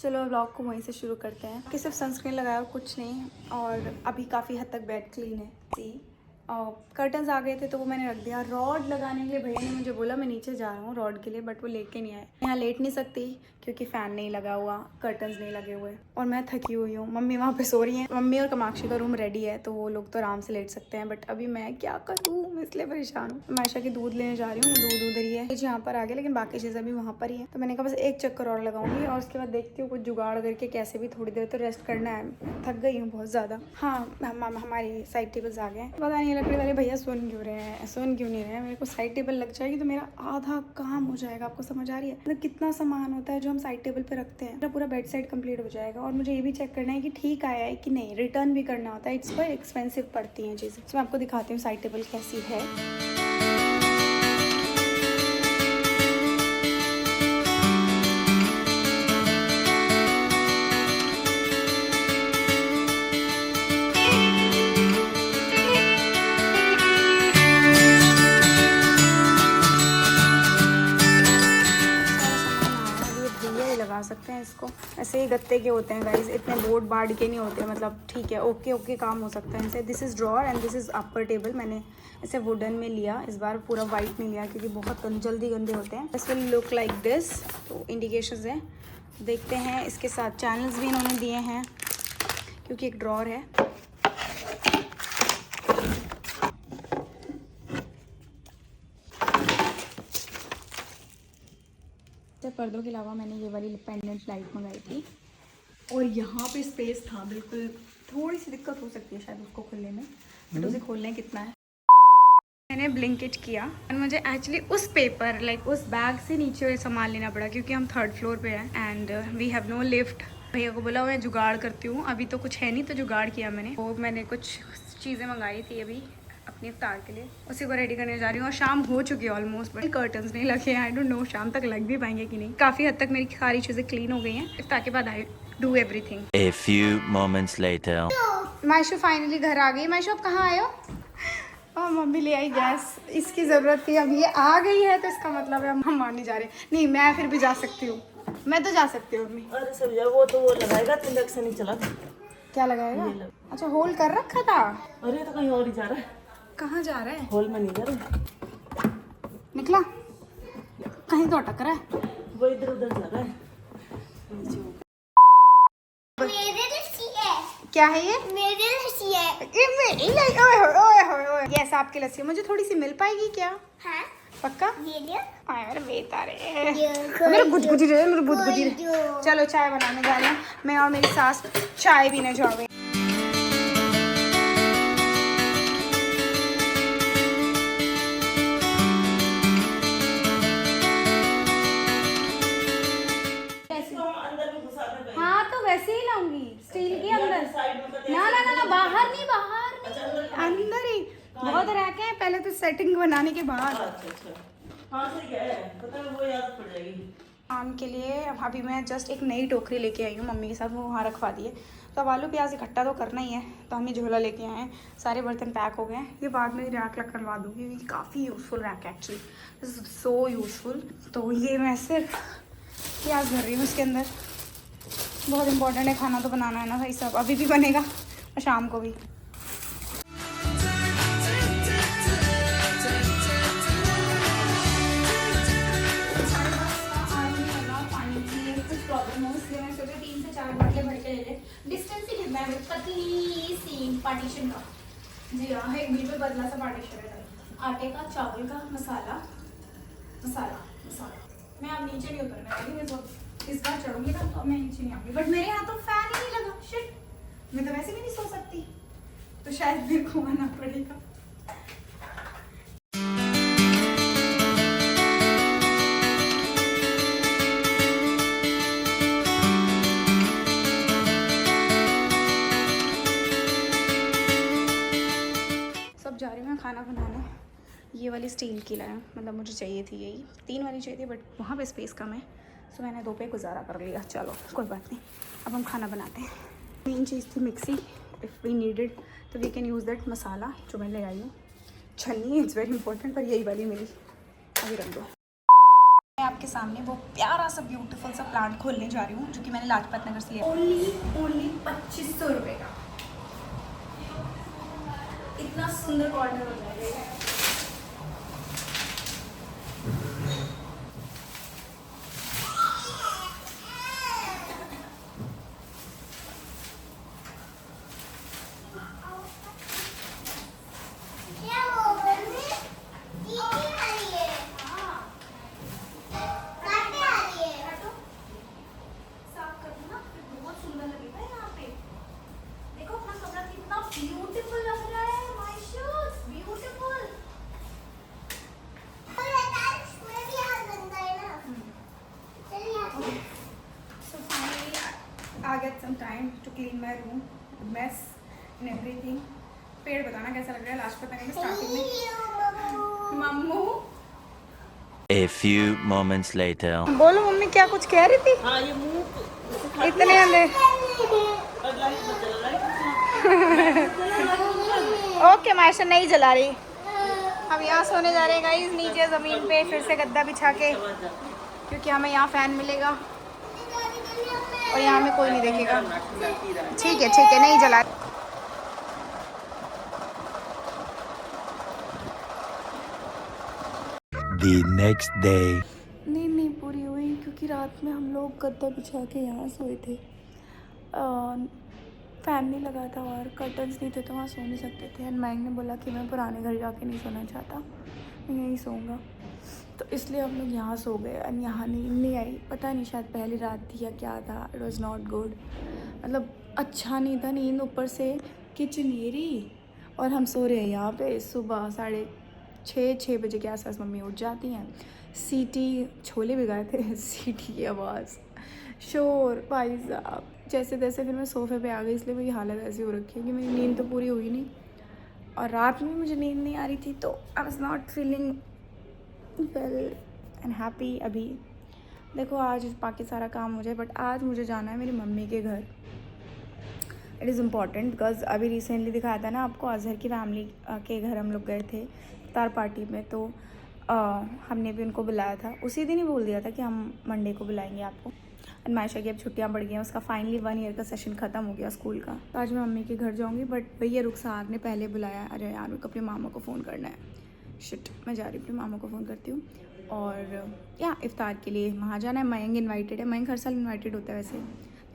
चलो व्लॉग को वहीं से शुरू करते हैं कि सिर्फ सनस्क्रीन लगाया कुछ नहीं, और अभी काफ़ी हद तक बेड क्लीन है। सी कर्टन्स आ गए थे तो वो मैंने रख दिया। रॉड लगाने के लिए भैया ने मुझे बोला मैं नीचे जा रहा हूँ रॉड के लिए, बट वो लेके नहीं आए। यहाँ लेट नहीं सकती क्योंकि फ़ैन नहीं लगा हुआ, कर्टन्स नहीं लगे हुए, और मैं थकी हुई हूँ। मम्मी वहाँ पे सो रही हैं। मम्मी और कमाक्षी का रूम रेडी है तो वो लोग तो आराम से लेट सकते हैं, बट अभी मैं क्या करूँ, मैं इसलिए परेशान हूँ। मायशा की दूध लेने जा रही हूँ, दूध उधर ही है, यहाँ पर आ गया, लेकिन बाकी चीज़ें अभी वहाँ पर ही है। तो मैंने कहा बस एक चक्कर और लगाऊंगी और उसके बाद देखती हूँ कुछ जुगाड़ करके कैसे भी थोड़ी देर तो रेस्ट करना है। थक गई हूँ बहुत ज़्यादा। हाँ हमारी साइड टेबल्स आ गए। पता नहीं लकड़ी वाले भैया सुन क्यों नहीं रहे हैं। मेरे को साइड टेबल लग जाएगी तो मेरा आधा काम हो जाएगा। आपको समझ आ रही है मतलब कितना सामान होता है जो हम साइड टेबल पे रखते हैं। पूरा बेड साइड कंप्लीट हो जाएगा। और मुझे ये भी चेक करना है कि ठीक आया है कि नहीं, रिटर्न भी करना होता है। इट्स पर एक्सपेंसिव पड़ती हैं चीज़ें। तो मैं आपको दिखाती हूँ साइड टेबल कैसी है। लगा सकते हैं इसको। ऐसे ही गत्ते के होते हैं गाइस, इतने बोर्ड बार्ड के नहीं होते। मतलब ठीक है, ओके काम हो सकता है इनसे। This is drawer and this is upper table. मैंने इसे वुडन में लिया इस बार, पूरा वाइट नहीं लिया क्योंकि बहुत जल्दी गंदे होते हैं। This will look like this. तो इंडिकेशंस हैं, देखते हैं। इसके साथ चैनल्स भी इन्होंने दिए हैं क्योंकि एक ड्रॉर है। पर्दों के अलावा मैंने ये वाली पेंडेंट लाइट मंगाई थी, और यहाँ पे स्पेस था बिल्कुल। थोड़ी सी दिक्कत हो सकती है शायद उसको खोलने में, बट उसे खोलने कितना है। मैंने ब्लिंकिट किया और मुझे एक्चुअली उस पेपर लाइक उस बैग से नीचे सामान लेना पड़ा क्योंकि हम 3rd फ्लोर पे हैं and we have no lift. भैया को बोला मैं जुगाड़ करती हूँ, अभी तो कुछ है नहीं तो जुगाड़ किया मैंने। वो मैंने कुछ चीज़ें मंगाई थी अभी अपनी इफ्तार के लिए, उसी को रेडी करने जा रही हूँ। और शाम हो चुकी है ऑलमोस्ट, बट कर्टन्स नहीं लगे हैं। आई डोंट नो शाम तक लग भी पाएंगे कि नहीं। काफ़ी हद तक मेरी सारी चीज़ें क्लीन हो गई हैं। इफ्तार के बाद I do everything. A few moments later. Mayshu finally घर आ गई। मायशू आप कहाँ आए हो? और मम्मी ले आई गैस, इसकी ज़रूरत थी। अब ये आ गई है तो इसका मतलब है हम मारने जा रहे हैं। नहीं मैं फिर भी जा सकती हूँ, मैं तो जा सकती हूँ मम्मी। अरे सब वो तो वो लगाएगा, तो इंडक्शन नहीं चला। क्या लगाएगा? अच्छा होल कर रखा था। अरे तो कहीं और ही जा रहा है। कहाँ जा रहा है? होल में नहीं जा रहा, निकला कहीं तो अटक रहा है। वो इधर उधर जा रहा है। क्या है ये? मेरी लस्सी है। ये मेरी लस्सी। ओए यस आपकी लस्सी। मुझे थोड़ी सी मिल पाएगी क्या? हाँ पक्का? ये लियो। मेरे बेतारे, मेरे गुदगुदी रहे, मेरे गुदगुदी रहे। चलो चाय बनाने जा रहे हैं, मैं और मेरी सास चाय पीने जा रहे हैं। हाँ तो वैसे ही लाऊंगी स्टील के अंदर। ना बाहर नहीं, अंदर ही। बहुत रैक है, पहले तो सेटिंग बनाने के बाद। हाँ सही है, पता है वो याद पड़ जाएगी। काम के लिए अभी मैं जस्ट एक नई टोकरी लेके आई हूँ मम्मी के साथ, वो वहाँ रखवा दिए। तो अब आलू प्याज इकट्ठा तो करना ही है, तो हम ये झोला लेके आए हैं। सारे बर्तन पैक हो गए हैं। ये बाद में रैक लग करवा दूँगी क्योंकि काफ़ी यूज़फुल रैक है actually, this is so useful. तो ये मैं सिर्फ प्याज भर रही हूँ इसके अंदर। बहुत इंपॉर्टेंट है, खाना तो बनाना है ना भाई साहब, अभी भी बनेगा और शाम को भी। डिस्टेंस ही कितना है? पतली सी पार्टीशन का। जी हाँ, एक बिल्कुल पतला सा पार्टीशन है। आटे का, चावल का, मसाला। मैं अब नीचे नहीं उतरने वाली, तो इस बार चढ़ूंगी ना तो मैं नीचे नहीं आऊंगी। बट मेरे यहाँ तो फैन ही नहीं लगा। शिट, मैं तो वैसे भी नहीं सो सकती, तो शायद मेरे को आना पड़ेगा। जा रही हूँ मैं खाना बनाने। ये वाली स्टील की लाया, मतलब मुझे चाहिए थी यही। 3 वाली चाहिए थी बट वहाँ पे स्पेस कम है, सो मैंने 2 पे गुजारा कर लिया। चलो कोई बात नहीं, अब हम खाना बनाते हैं। मेन चीज़ थी मिक्सी, इफ़ वी नीडेड तो वी कैन यूज़ दैट। मसाला जो मैं ले आई हूँ, छन्नी इज़ वेरी इंपॉर्टेंट, पर यही वाली मिली, अभी रख दो। मैं आपके सामने वो प्यारा सा ब्यूटीफुल सा प्लांट खोलने जा रही हूँ जो कि मैंने लाजपत नगर से लिया। ओनली 2500 रुपये का। इतना सुंदर कॉर्नर हो जाएगा। I get some time to clean my room, mess and everything. पेड़ बताना कैसा लग रहा है लाजपत नगर में स्टार्टिंग में। Mamu A few moments later. बोलो मम्मी क्या कुछ कह रही थी? हाँ ये मुंह इतने अंधेरे। ओके माशा नहीं जला रही। हम यहाँ सोने जा रहे हैं गाइस नीचे ज़मीन पे फिर से गद्दा बिछा के, क्योंकि हमें यहाँ फ़ैन मिलेगा और यहाँ में कोई नहीं देखेगा। ठीक है नहीं जला। The next day. नींद नहीं पूरी हुई क्योंकि रात में हम लोग गद्दा बिछा के यहाँ सोए थे। फ़ैन नहीं लगा था और कर्टन्स नहीं थे तो वहाँ सो नहीं सकते थे। एंड मैंग ने बोला कि मैं पुराने घर जाके नहीं सोना चाहता, मैं यहीं सोऊंगा, तो इसलिए हम लोग यहाँ सो गए। एंड यहाँ नींद नहीं आई, पता नहीं शायद पहली रात थी या क्या था। इट वॉज़ नॉट गुड, मतलब अच्छा नहीं था। नींद ऊपर से किचनेरी और हम सो रहे हैं यहाँ पे। सुबह 6:30 बजे के आसपास मम्मी उठ जाती हैं। सीटी छोले भिगाए थे सीटी की आवाज़, शोर, भाई साहब जैसे तैसे फिर मैं सोफ़े पे आ गई। इसलिए मेरी हालत ऐसी हो रखी है कि मेरी नींद तो पूरी हुई नहीं और रात में मुझे नींद नहीं आ रही थी, तो I was not feeling well and happy. अभी देखो आज बाकी सारा काम हो जाए, बट आज मुझे जाना है मेरी मम्मी के घर। इट इज़ इम्पॉर्टेंट बिकॉज अभी रिसेंटली दिखाया था ना आपको, अजहर की फैमिली के घर हम लोग गए थे इफ्तार पार्टी में, तो हमने भी उनको बुलाया था। उसी दिन ही बोल दिया था कि हम मंडे को बुलाएंगे आपको। एंड मायशा की अब छुट्टियां बढ़ गई हैं, उसका फाइनली 1 ईयर का सेशन ख़त्म हो गया स्कूल का। तो आज मैं मम्मी के घर जाऊंगी, बट भैया रुखसार ने पहले बुलाया। अरे यार मेरे को अपने मामा को फ़ोन करना है। शिट, मैं जा रही हूँ अपने मामा को फ़ोन करती हूँ। और या इफ्तार के लिए वहाँ जाना है। मयंक इन्वाइटेड है, मयंक हर साल इन्वाइटेड होता है वैसे,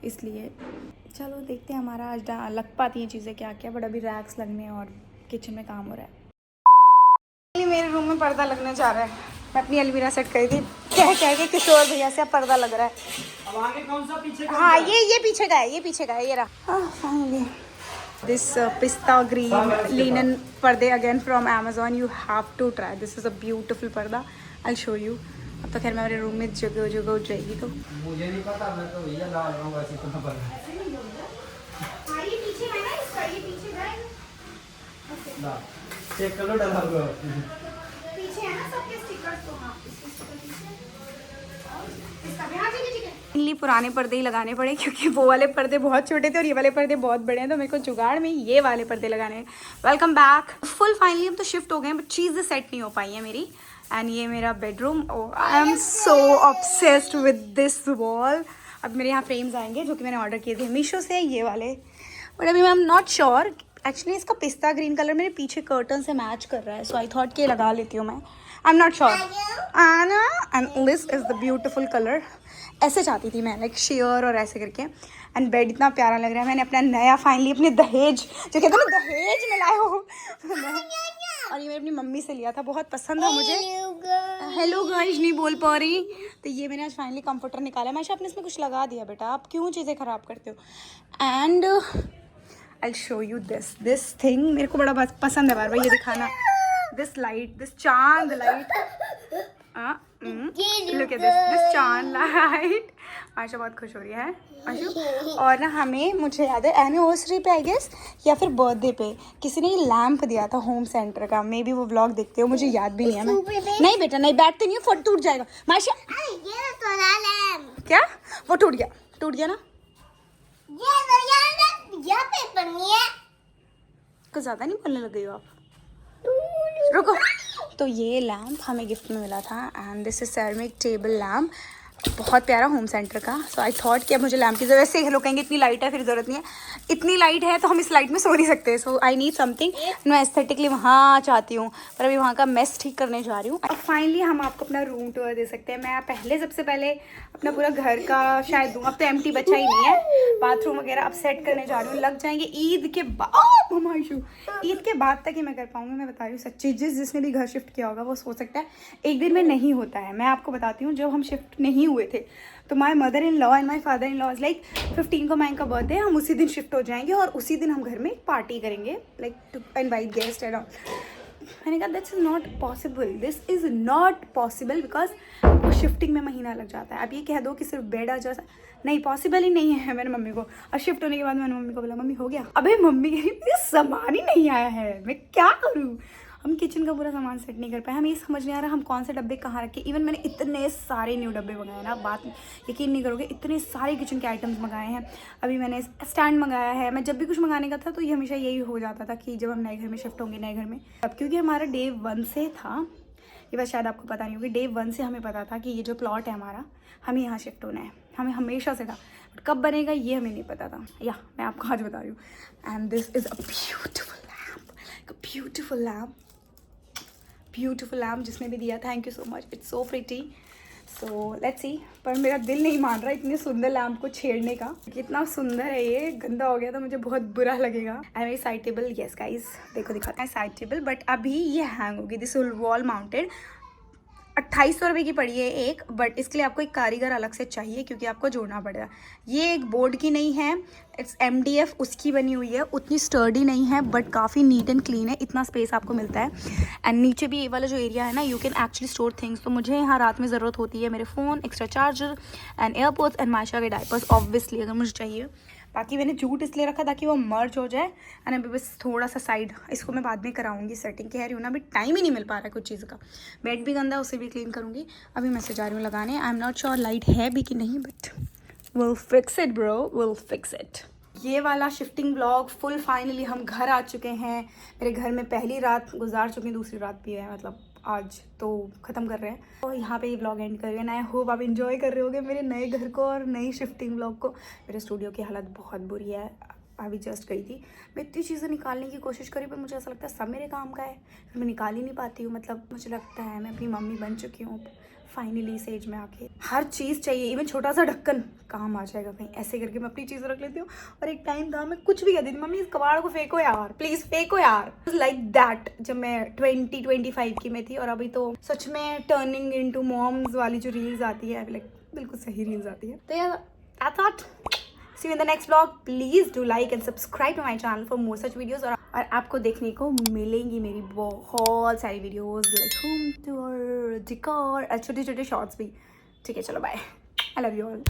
इसलिए चलो देखते हैं हमारा आज लग पाती हैं चीज़ें क्या क्या। बट अभी रैक्स लगने और किचन में काम हो रहा है। मेरे रूम में पर्दा लगने जा रहा है। मैं अपनी अलमीरा सेट करी थी, कह के किशोर भैया से अब पर्दा लग रहा है। अब आगे कौन सा पीछे हाँ ये पीछे का है, ये पीछे का है, ये रहा। Finally this pista green linen पर्दे again from Amazon. You have to try, this is a beautiful parda. I show you. अब तो खैर मैं मेरे रूम में जगह उठ जाएगी, तो मुझे नहीं पता, मैं तो भैया डाल रहा हूँ वैसे तो पर ये पीछे है ना इसका, ये पीछे है चेक कर लो डाला हुआ पीछे है ना सबके स्टिकर्स, तो हाँ इसके स्टिकर पीछे और इसका भी। हाँ ठीक है। इनली पुराने पर्दे ही लगाने पड़े क्योंकि वो वाले पर्दे बहुत छोटे थे और ये वाले पर्दे बहुत बड़े हैं, तो मेरे को जुगाड़ में ये वाले पर्दे लगाने हैं। Welcome back. फुल फाइनली हम तो शिफ्ट हो गए हैं, बट चीज़ें सेट नहीं हो पाई हैं मेरी। एंड ये मेरा bedroom, I am so obsessed with this wall. अब मेरे यहाँ फ्रेम्स आएंगे जो कि मैंने ऑर्डर किए थे मीशो से, ये वाले। बट अभी मैं एम नॉट श्योर। एक्चुअली इसका पिस्ता ग्रीन कलर मेरे पीछे कर्टन से मैच कर रहा है, सो आई थॉट कि लगा लेती हूँ मैं। I am not sure. And this is the beautiful colour. ऐसे चाहती थी मैं, लाइक शेयर और ऐसे करके। एंड बेड इतना प्यारा लग रहा है। मैंने अपना नया फाइनली अपने दहेज, जो कहते हैं ना दहेज में लाए हो, और ये मैंने अपनी मम्मी से लिया था, बहुत पसंद है मुझे। हेलो गाइस, नहीं बोल पा रही। तो ये मैंने आज फाइनली कंफर्टर निकाला। मैं आपने इसमें कुछ लगा दिया बेटा, आप क्यों चीज़ें ख़राब करते हो। And I show you this thing. मेरे को बड़ा पसंद है बार बार ये दिखाना। दिस लाइट, दिस चांद लाइट, लुक एट दिस चांद लाइट। आशा बहुत खुश हो रही है आशु। और ना मुझे याद है एनिवर्सरी पे आई गेस या फिर बर्थडे पे किसी ने ये लैम्प दिया था होम सेंटर का। मे बी वो व्लॉग देखते हो, मुझे याद भी नहीं है। मैं नहीं बेटा नहीं, बैठते नहीं, फट टूट जाएगा माशा। क्या वो टूट गया ना। ये पेपर नहीं है। कुछ ज़्यादा नहीं बोलने लग गई हो आप। रुको तो ये लैम्प हमें गिफ्ट में मिला था and this is ceramic table lamp, बहुत प्यारा होम सेंटर का। सो आई थॉट कि अब मुझे लैम्प की ज़रूरत, वैसे ही लोग कहेंगे इतनी लाइट है, फिर ज़रूरत नहीं है, इतनी लाइट है तो हम इस लाइट में सो नहीं सकते। सो आई नीड समथिंग, मैं एस्थेटिकली वहाँ चाहती हूँ, पर अभी वहाँ का मेस ठीक करने जा रही हूँ। और फाइनली हम आपको अपना रूम टूर दे सकते हैं। मैं पहले सबसे पहले अपना पूरा घर का शायद दूँ, अब तो एम्प्टी बचा ही नहीं है, बाथरूम वगैरह अब सेट करने जा रही हूँ। लग जाएंगे ईद के बाद, ईद के बाद तक ही मैं कर पाऊँगी, मैं बता रही हूँ सच्ची। जिसने भी घर शिफ्ट किया होगा वो सोच सकता है एक दिन में नहीं होता है। मैं आपको बताती हूँ, जब हम शिफ्ट नहीं हुए थे तो my mother in law and my father in law like 15 को माई का बर्थडे, हम उसी दिन शिफ्ट हो जाएंगे और उसी दिन हम घर में पार्टी करेंगे, like to invite guest and all. मैंने कहा that's not possible, this is not possible, because आपको शिफ्टिंग में महीना लग जाता है। अब ये कह दो कि सिर्फ बेड आ जाता, नहीं, पॉसिबल ही नहीं है। मैंने मम्मी को, और शिफ्ट होने के बाद मैंने मम्मी को बोला, मम्मी हो गया? अबे मम्मी कह रही मेरा सामान ही नहीं आया है, मैं क्या करूँ? हम किचन का पूरा सामान सेट नहीं कर पाए, हमें ये समझ नहीं आ रहा हम कौन से डब्बे कहाँ रखे। इवन मैंने इतने सारे न्यू डब्बे मंगाए ना, बात यकीन नहीं करोगे, इतने सारे किचन के आइटम्स मंगाए हैं। अभी मैंने स्टैंड मंगाया है। मैं जब भी कुछ मंगाने का था तो ये हमेशा यही हो जाता था कि जब हम नए घर में शिफ्ट होंगे, नए घर में, अब क्योंकि हमारा डे 1 से था, ये बात शायद आपको पता नहीं होगी, डे 1 से हमें पता था कि ये जो प्लॉट है हमारा, हमें यहाँ शिफ्ट होना है, हमें हमेशा से था। बट कब बनेगा ये हमें नहीं पता था, या मैं आपको आज बता रही हूँ। And this is a beautiful lamp, beautiful lamp जिसने भी दिया, thank you so much, it's so pretty. So let's see, पर मेरा दिल नहीं मान रहा इतने सुंदर लैम्प को छेड़ने का। कितना सुंदर है ये, गंदा हो गया तो मुझे बहुत बुरा लगेगा। एंड मेरी साइड टेबल, यस गाइस देखो दिखाते हैं साइड टेबल, बट अभी ये हैंग होगी। दिस वॉल माउंटेड 2800 रुपये की पड़ी है एक, बट इसके लिए आपको एक कारीगर अलग से चाहिए क्योंकि आपको जोड़ना पड़ेगा। ये एक बोर्ड की नहीं है, इट्स MDF उसकी बनी हुई है, उतनी स्टर्डी नहीं है बट काफ़ी नीट एंड क्लीन है, इतना स्पेस आपको मिलता है। एंड नीचे भी ये वाला जो एरिया है ना, you can actually store things. तो मुझे यहाँ रात में ज़रूरत होती है मेरे phone, extra charger and airports and माशा के डायपर्स ऑब्वियसली अगर मुझे चाहिए। बाकी मैंने जूट इसलिए रखा ताकि वो मर्ज हो जाए। एंड अभी बस थोड़ा सा साइड, इसको मैं बाद में कराऊंगी सेटिंग, कह रही हूँ ना, अभी टाइम ही नहीं मिल पा रहा है कुछ चीज़ का। बेड भी गंदा, उसे भी क्लीन करूँगी। अभी मैं से जा रही हूँ लगाने। I am not sure light है भी कि नहीं, but will fix it bro, will fix it. ये वाला शिफ्टिंग ब्लॉग फुल फाइनली हम घर आ चुके हैं। मेरे घर में पहली रात गुजार चुकी, दूसरी रात भी है, मतलब आज तो ख़त्म कर रहे हैं। तो यहाँ पे ये ब्लॉग एंड कर रहे हैं। आई होप आप इंजॉय कर रहे होगे मेरे नए घर को और नई शिफ्टिंग ब्लॉग को। मेरे स्टूडियो की हालत बहुत बुरी है, अभी जस्ट गई थी। मैं इतनी चीज़ें निकालने की कोशिश करी पर मुझे ऐसा लगता है सब मेरे काम का है, फिर मैं निकाल ही नहीं पाती हूँ। मतलब मुझे लगता है मैं अपनी मम्मी बन चुकी हूँ फाइनली इस एज में आके। हर चीज़ चाहिए, इवन छोटा सा ढक्कन काम आ जाएगा कहीं, ऐसे करके मैं अपनी चीज़ें रख लेती हूँ। और एक टाइम था मैं कुछ भी कहती थी, मम्मी इस कबाड़ को फेंको यार, प्लीज़ फेंको यार, लाइक दैट, जब मैं 20-25 की में थी। और अभी तो सच में टर्निंग इनटू मॉम्स वाली जो रील्स आती है, लाइक बिल्कुल सही रील्स आती है। तो यार I thought see you in the next vlog. Please do like and subscribe to my channel for more such videos. और आपको देखने को मिलेंगी मेरी बहुत सारी videos, like home tour, decor, छोटे छोटे शॉर्ट्स भी। ठीक है, चलो bye, I love you all.